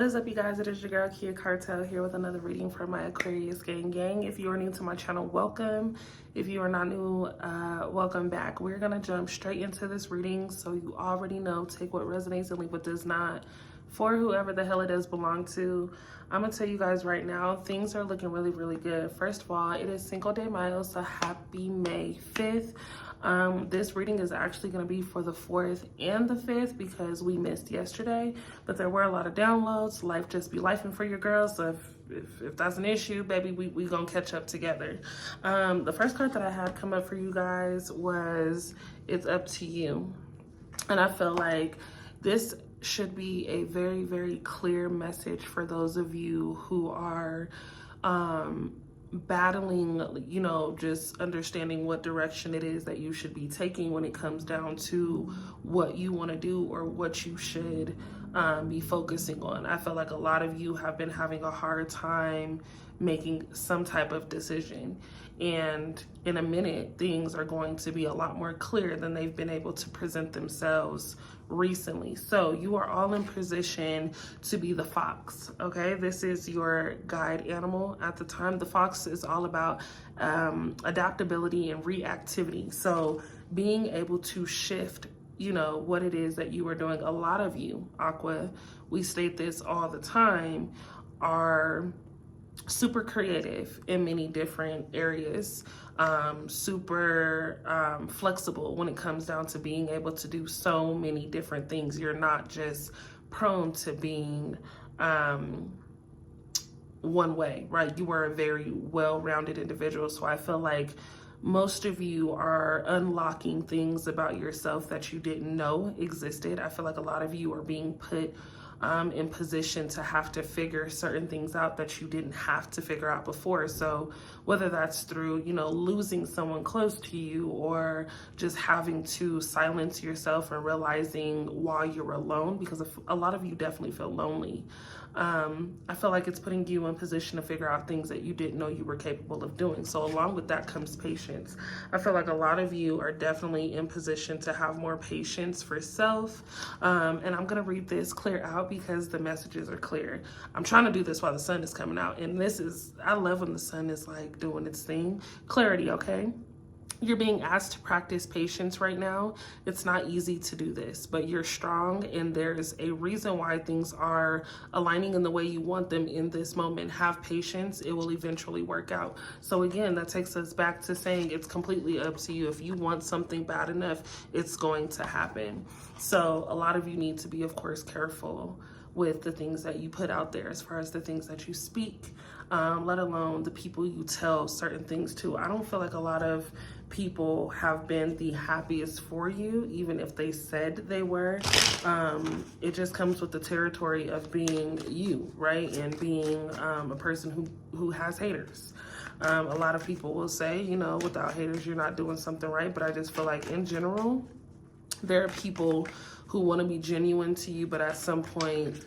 What is up, you guys? It is your girl Kia Cartel here with another reading from my Aquarius gang. If you are new to my channel, welcome. If you are not new, welcome back. We're gonna jump straight into this reading, so you already know, take what resonates and leave what does not, for whoever the hell it does belong to. I'm gonna tell you guys right now, things are looking really good. First of all, it is Cinco de Mayo, so happy May 5th. This reading is actually going to be for the 4th and the 5th because we missed yesterday, but there were a lot of downloads. Life just be lifing for your girls, so if that's an issue, baby, we gonna catch up together. The first card that I had come up for you guys was It's Up to You, and I feel like this should be a very clear message for those of you who are battling, you know, just understanding what direction it is that you should be taking when it comes down to what you want to do or what you should be focusing on. I feel like a lot of you have been having a hard time making some type of decision, and in a minute things are going to be a lot more clear than they've been able to present themselves recently. So you are all in position to be the fox, okay? This is your guide animal at the time. The fox is all about adaptability and reactivity, so being able to shift, you know, what it is that you are doing. A lot of you, Aqua, we state this all the time, are super creative in many different areas, super flexible when it comes down to being able to do so many different things. You're not just prone to being one way, right? You are a very well-rounded individual, so I feel like most of you are unlocking things about yourself that you didn't know existed. I feel like a lot of you are being put in position to have to figure certain things out that you didn't have to figure out before. So whether that's through, you know, losing someone close to you, or just having to silence yourself and realizing while you're alone, because a lot of you definitely feel lonely. I feel like it's putting you in position to figure out things that you didn't know you were capable of doing. So along with that comes patience. I feel like a lot of you are definitely in position to have more patience for self. And I'm gonna read this clear out because the messages are clear. I'm trying to do this while the sun is coming out, and this is, I love when the sun is like doing its thing. Clarity, okay? You're being asked to practice patience right now. It's not easy to do this, but you're strong, and there's a reason why things are aligning in the way you want them in this moment. Have patience, it will eventually work out. So again, that takes us back to saying it's completely up to you. If you want something bad enough, it's going to happen. So a lot of you need to be, of course, careful with the things that you put out there, as far as the things that you speak, let alone the people you tell certain things to. I don't feel like a lot of people have been the happiest for you, even if they said they were. It just comes with the territory of being you, right? And being a person who has haters. A lot of people will say, you know, without haters, you're not doing something right. But I just feel like in general, there are people who want to be genuine to you, but at some point,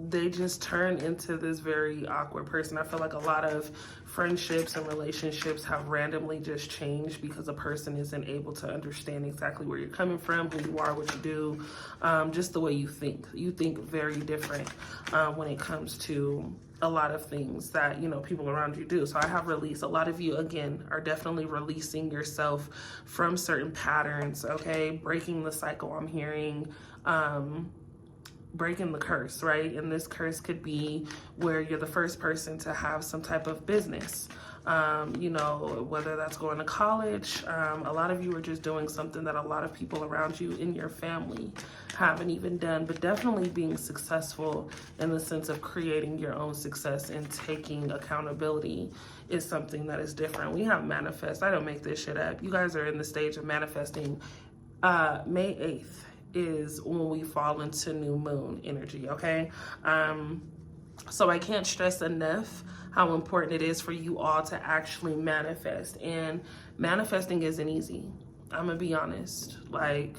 they just turn into this very awkward person. I feel like a lot of friendships and relationships have randomly just changed because a person isn't able to understand exactly where you're coming from, who you are, what you do, just the way you think. You think very different when it comes to a lot of things that, you know, people around you do. So I have released. A lot of you, again, are definitely releasing yourself from certain patterns, okay? Breaking the cycle, I'm hearing, breaking the curse, right? And this curse could be where you're the first person to have some type of business, you know, whether that's going to college. A lot of you are just doing something that a lot of people around you in your family haven't even done, but definitely being successful in the sense of creating your own success and taking accountability is something that is different. We have manifest. I don't make this shit up. You guys are in the stage of manifesting. May 8th is when we fall into new moon energy, okay? So I can't stress enough how important it is for you all to actually manifest. And manifesting isn't easy. I'm gonna be honest. Like,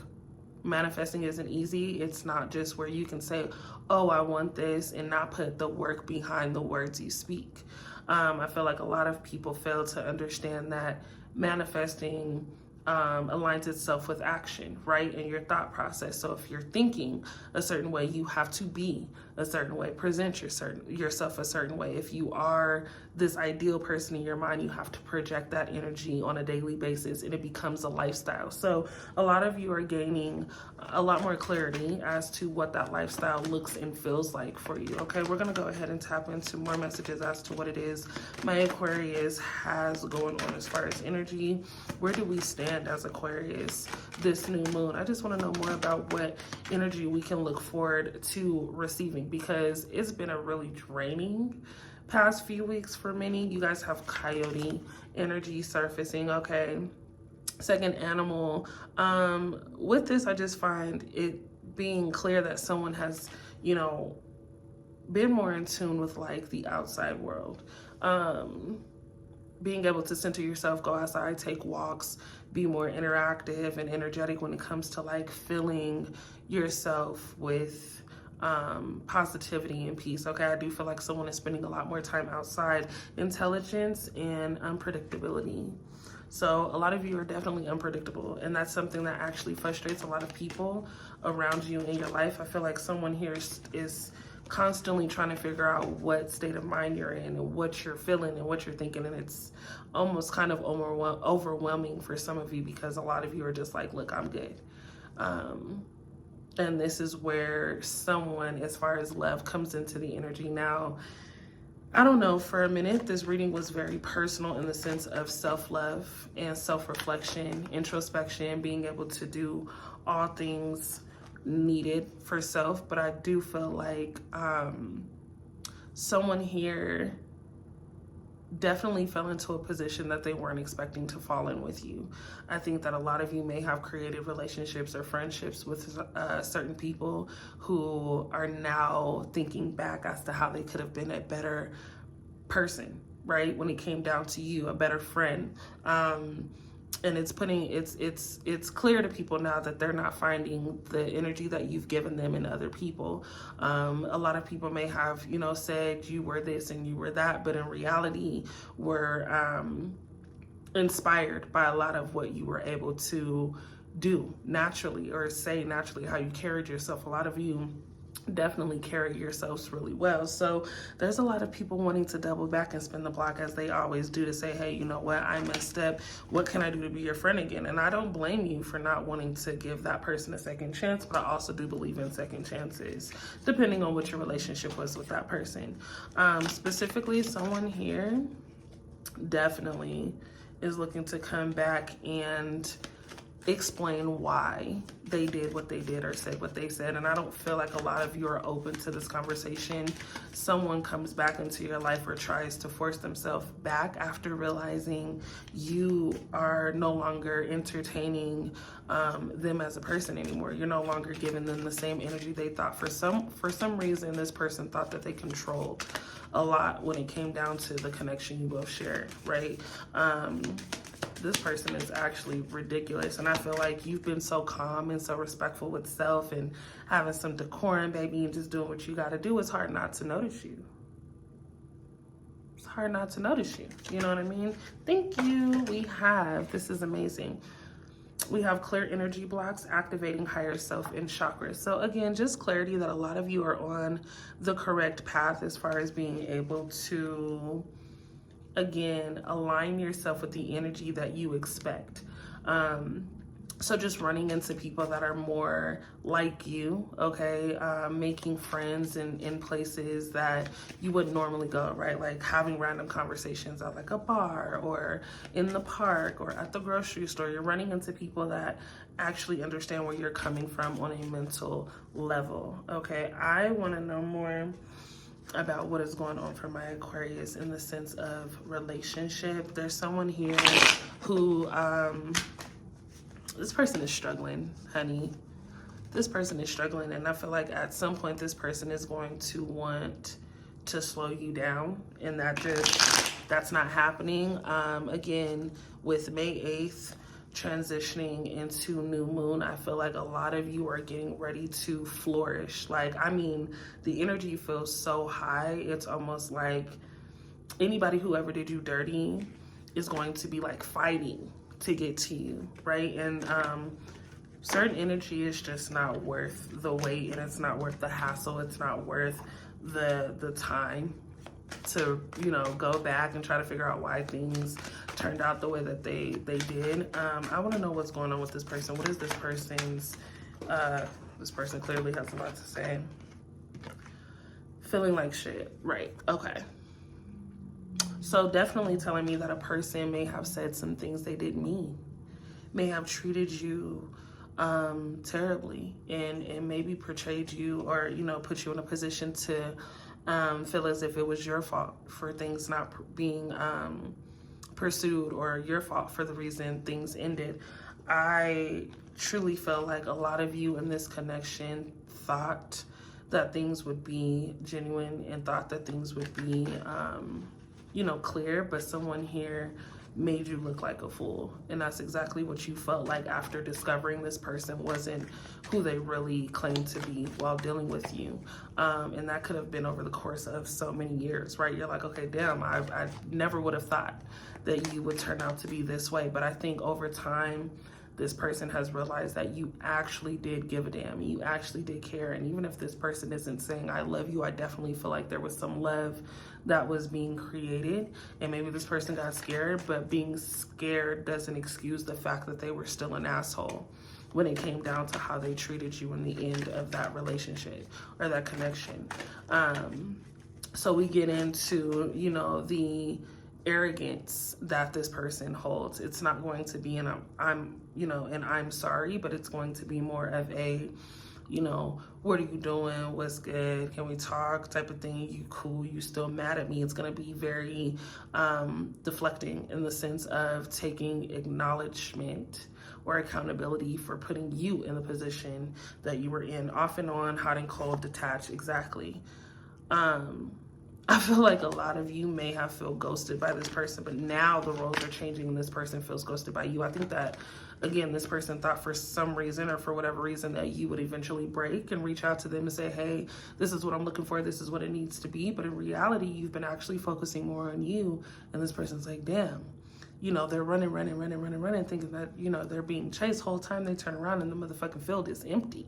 manifesting isn't easy. It's not just where you can say, oh, I want this, and not put the work behind the words you speak. I feel like a lot of people fail to understand that manifesting aligns itself with action, right? And your thought process. So if you're thinking a certain way, you have to be a certain way, present yourself a certain way. If you are this ideal person in your mind, you have to project that energy on a daily basis, and it becomes a lifestyle. So a lot of you are gaining a lot more clarity as to what that lifestyle looks and feels like for you. Okay, we're gonna go ahead and tap into more messages as to what it is my Aquarius has going on as far as energy. Where do we stand as Aquarius this new moon? I just want to know more about what energy we can look forward to receiving, because it's been a really draining past few weeks for many. You guys have Coyote energy surfacing, okay? Second animal. With this, I just find it being clear that someone has, you know, been more in tune with like the outside world. Being able to center yourself, go outside, take walks, be more interactive and energetic when it comes to like filling yourself with positivity and peace. Okay, I do feel like someone is spending a lot more time outside. Intelligence and unpredictability. So a lot of you are definitely unpredictable, and that's something that actually frustrates a lot of people around you in your life. I feel like someone here is constantly trying to figure out what state of mind you're in and what you're feeling and what you're thinking, and it's almost kind of overwhelming for some of you, because a lot of you are just like, look, I'm good. And this is where someone, as far as love, comes into the energy. Now, I don't know, for a minute, this reading was very personal in the sense of self-love and self-reflection, introspection, being able to do all things needed for self. But I do feel like someone here definitely fell into a position that they weren't expecting to fall in with you. I think that a lot of you may have created relationships or friendships with certain people who are now thinking back as to how they could have been a better person, right? When it came down to you, a better friend. And it's clear to people now that they're not finding the energy that you've given them in other people. A lot of people may have, you know, said you were this and you were that, but in reality were inspired by a lot of what you were able to do naturally, or say naturally, how you carried yourself. A lot of you definitely carry yourselves really well. So there's a lot of people wanting to double back and spin the block, as they always do, to say, hey, you know what, I messed up. What can I do to be your friend again? And I don't blame you for not wanting to give that person a second chance, but I also do believe in second chances, depending on what your relationship was with that person. Specifically, someone here definitely is looking to come back and explain why they did what they did or said what they said. And I don't feel like a lot of you are open to this conversation. Someone comes back into your life or tries to force themselves back after realizing you are no longer entertaining them as a person anymore. You're no longer giving them the same energy they thought. For some reason, this person thought that they controlled a lot when it came down to the connection you both shared, right? This person is actually ridiculous. And I feel like you've been so calm and so respectful with self and having some decorum, baby, and just doing what you gotta do. It's hard not to notice you. It's hard not to notice you. You know what I mean? Thank you. This is amazing. We have clear energy blocks, activating higher self and chakras. So again, just clarity that a lot of you are on the correct path as far as being able to, again, align yourself with the energy that you expect. So just running into people that are more like you, okay? Making friends in places that you wouldn't normally go, right? Like having random conversations at like a bar or in the park or at the grocery store. You're running into people that actually understand where you're coming from on a mental level, okay? I wanna know more about what is going on for my Aquarius in the sense of relationship. There's someone here who, this person is struggling, honey. This person is struggling, and I feel like at some point this person is going to want to slow you down, and that's not happening. Again, with May 8th, transitioning into new moon, I feel like a lot of you are getting ready to flourish. Like, I mean, the energy feels so high. It's almost like anybody who ever did you dirty is going to be like fighting to get to you, right? And certain energy is just not worth the wait, and it's not worth the hassle. It's not worth the time to, you know, go back and try to figure out why things turned out the way that they did. I want to know what's going on with this person. What is this person's, this person clearly has a lot to say. Feeling like shit, right? Okay. So definitely telling me that a person may have said some things they didn't mean, may have treated you terribly, and maybe portrayed you, or, you know, put you in a position to feel as if it was your fault for things not being pursued, or your fault for the reason things ended. I truly feel like a lot of you in this connection thought that things would be genuine and thought that things would be, you know, clear, but someone here made you look like a fool. And that's exactly what you felt like after discovering this person wasn't who they really claimed to be while dealing with you. And that could have been over the course of so many years, right? You're like, okay, damn, I never would have thought that you would turn out to be this way. But I think over time, this person has realized that you actually did give a damn. You actually did care. And even if this person isn't saying I love you, I definitely feel like there was some love that was being created. And maybe this person got scared, but being scared doesn't excuse the fact that they were still an asshole when it came down to how they treated you in the end of that relationship or that connection. So we get into, you know, the arrogance that this person holds. It's not going to be an I'm sorry, but it's going to be more of a, you know, what are you doing? What's good? Can we talk? Type of thing. You cool? You still mad at me? It's going to be very deflecting in the sense of taking acknowledgement or accountability for putting you in the position that you were in, off and on, hot and cold, detached. Exactly. I feel like a lot of you may have felt ghosted by this person, but now the roles are changing and this person feels ghosted by you. I think that, again, this person thought for some reason or for whatever reason that you would eventually break and reach out to them and say, hey, this is what I'm looking for. This is what it needs to be. But in reality, you've been actually focusing more on you. And this person's like, damn, you know, they're running, thinking that, you know, they're being chased. Whole time they turn around and the motherfucking field is empty.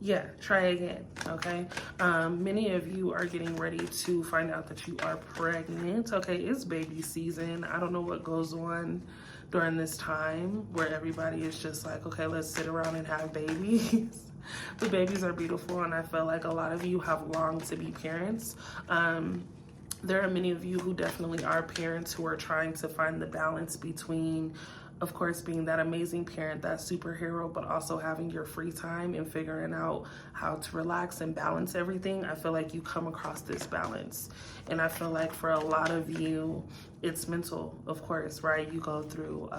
Yeah, try again, okay? Many of you are getting ready to find out that you are pregnant, okay? It's baby season. I don't know what goes on during this time where everybody is just like, okay, let's sit around and have babies. The babies are beautiful, and I feel like a lot of you have longed to be parents. There are many of you who definitely are parents who are trying to find the balance between, of course, being that amazing parent, that superhero, but also having your free time and figuring out how to relax and balance everything. I feel like you come across this balance. And I feel like for a lot of you, it's mental, of course, right? You go through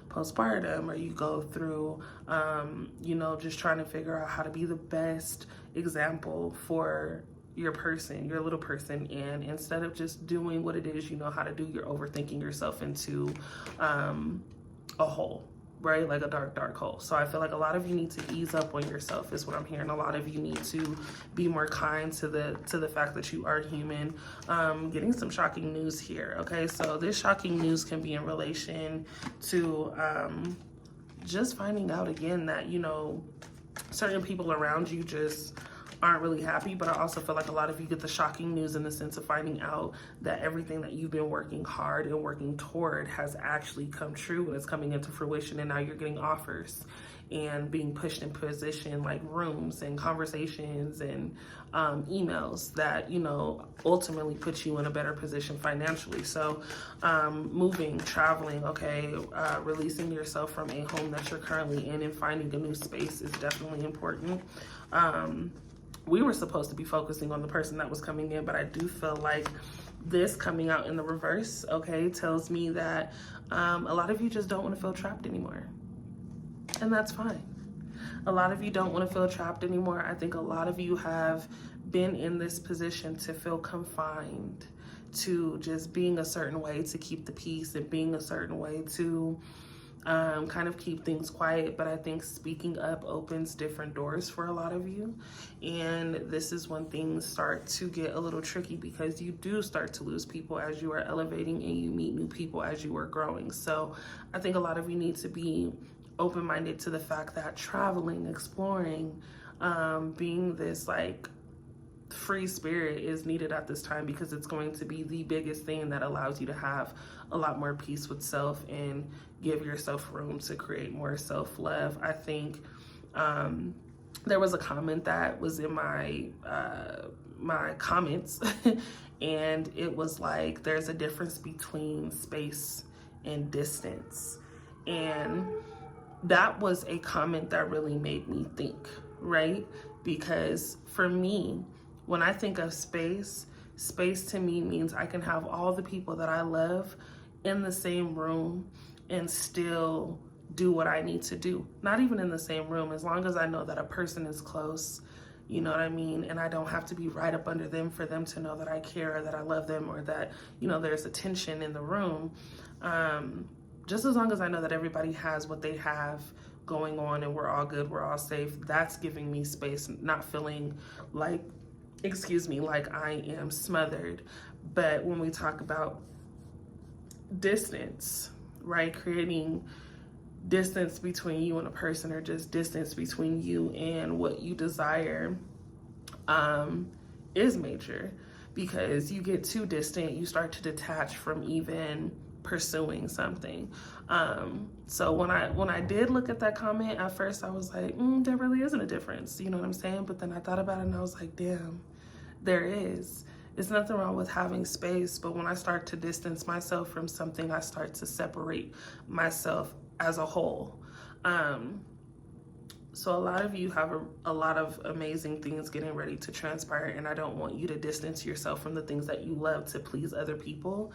postpartum, or you go through, you know, just trying to figure out how to be the best example for your person, your little person. And instead of just doing what it is you know how to do, you're overthinking yourself into a hole, right? Like a dark hole. So I feel like a lot of you need to ease up on yourself is what I'm hearing. A lot of you need to be more kind to the fact that you are human. Getting some shocking news here, okay? So this shocking news can be in relation to just finding out again that, you know, certain people around you just aren't really happy. But I also feel like a lot of you get the shocking news in the sense of finding out that everything that you've been working hard and working toward has actually come true and it's coming into fruition, and now you're getting offers and being pushed in position, like rooms and conversations and emails that, you know, ultimately put you in a better position financially. So moving, traveling, okay, releasing yourself from a home that you're currently in and finding a new space is definitely important. We were supposed to be focusing on the person that was coming in, but I do feel like this coming out in the reverse, okay, tells me that a lot of you just don't want to feel trapped anymore. And that's fine. A lot of you don't want to feel trapped anymore. I think a lot of you have been in this position to feel confined to just being a certain way to keep the peace, and being a certain way to kind of keep things quiet, but I think speaking up opens different doors for a lot of you. And this is when things start to get a little tricky, because you do start to lose people as you are elevating, and you meet new people as you are growing. So I think a lot of you need to be open-minded to the fact that traveling, exploring, being this like free spirit is needed at this time, because it's going to be the biggest thing that allows you to have a lot more peace with self and give yourself room to create more self-love. I think there was a comment that was in my my comments and it was like, there's a difference between space and distance. And that was a comment that really made me think, right? Because for me, when I think of space, space to me means I can have all the people that I love in the same room and still do what I need to do. Not even in the same room, as long as I know that a person is close, you know what I mean? And I don't have to be right up under them for them to know that I care, or that I love them, or that, you know, there's a tension in the room. Just as long as I know that everybody has what they have going on and we're all good, we're all safe, that's giving me space, not feeling like, like I am smothered. But when we talk about distance, right, creating distance between you and a person, or just distance between you and what you desire, is major, because you get too distant, you start to detach from even pursuing something. So when I did look at that comment, at first I was like, there really isn't a difference, you know what I'm saying? But then I thought about it and I was like, damn, there is. It's nothing wrong with having space, but when I start to distance myself from something, I start to separate myself as a whole. So a lot of you have a lot of amazing things getting ready to transpire, and I don't want you to distance yourself from the things that you love to please other people.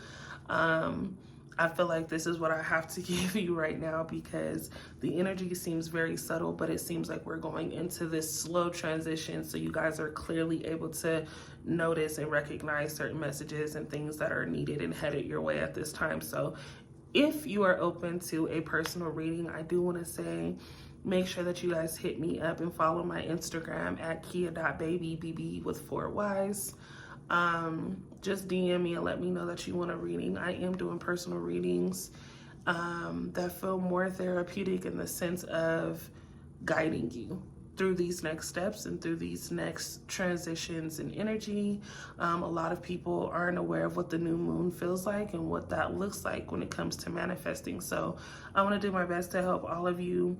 I feel like this is what I have to give you right now, because the energy seems very subtle, but it seems like we're going into this slow transition. So you guys are clearly able to notice and recognize certain messages and things that are needed and headed your way at this time. So if you are open to a personal reading, I do want to say, make sure that you guys hit me up and follow my Instagram at kia.baby, BB with 4 Ys. Just DM me and let me know that you want a reading. I am doing personal readings that feel more therapeutic, in the sense of guiding you through these next steps and through these next transitions in energy. A lot of people aren't aware of what the new moon feels like and what that looks like when it comes to manifesting. So I want to do my best to help all of you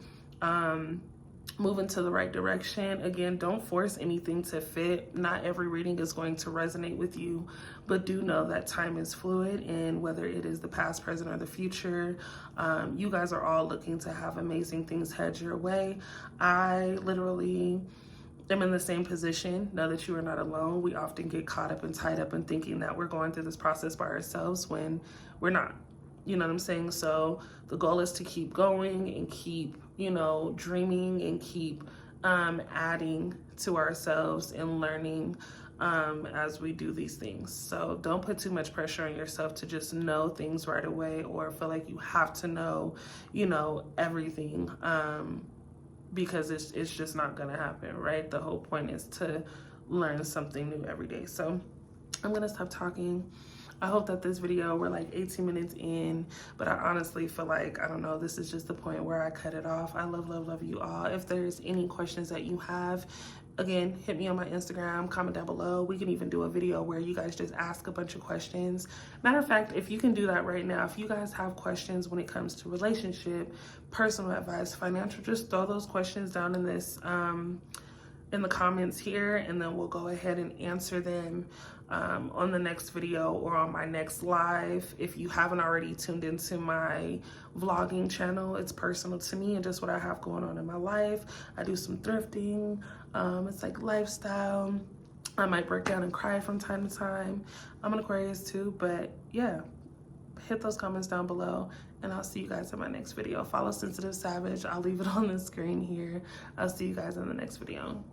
move into the right direction. Again, don't force anything to fit. Not every reading is going to resonate with you, but do know that time is fluid, and whether it is the past, present, or the future, you guys are all looking to have amazing things head your way. I literally am in the same position. Know that you are not alone. We often get caught up and tied up in thinking that we're going through this process by ourselves when we're not. You know what I'm saying? So the goal is to keep going and keep, you know, dreaming, and keep adding to ourselves and learning as we do these things. So don't put too much pressure on yourself to just know things right away, or feel like you have to know, you know, everything, because it's just not gonna happen, right? The whole point is to learn something new every day. So I'm gonna stop talking. I hope that this video, we're like 18 minutes in, but I honestly feel like, I don't know, this is just the point where I cut it off. I love you all. If there's any questions that you have, again, hit me on my Instagram, comment down below. We can even do a video where you guys just ask a bunch of questions. Matter of fact, if you can do that right now, if you guys have questions when it comes to relationship, personal advice, financial, just throw those questions down in this, in the comments here, and then we'll go ahead and answer them on the next video or on my next live. If you haven't already tuned into my vlogging channel, it's personal to me and just what I have going on in my life. I do some thrifting. It's like lifestyle. I might break down and cry from time to time. I'm an Aquarius too, but yeah, hit those comments down below, and I'll see you guys in my next video. Follow Sensitive Savage. I'll leave it on the screen here. I'll see you guys in the next video.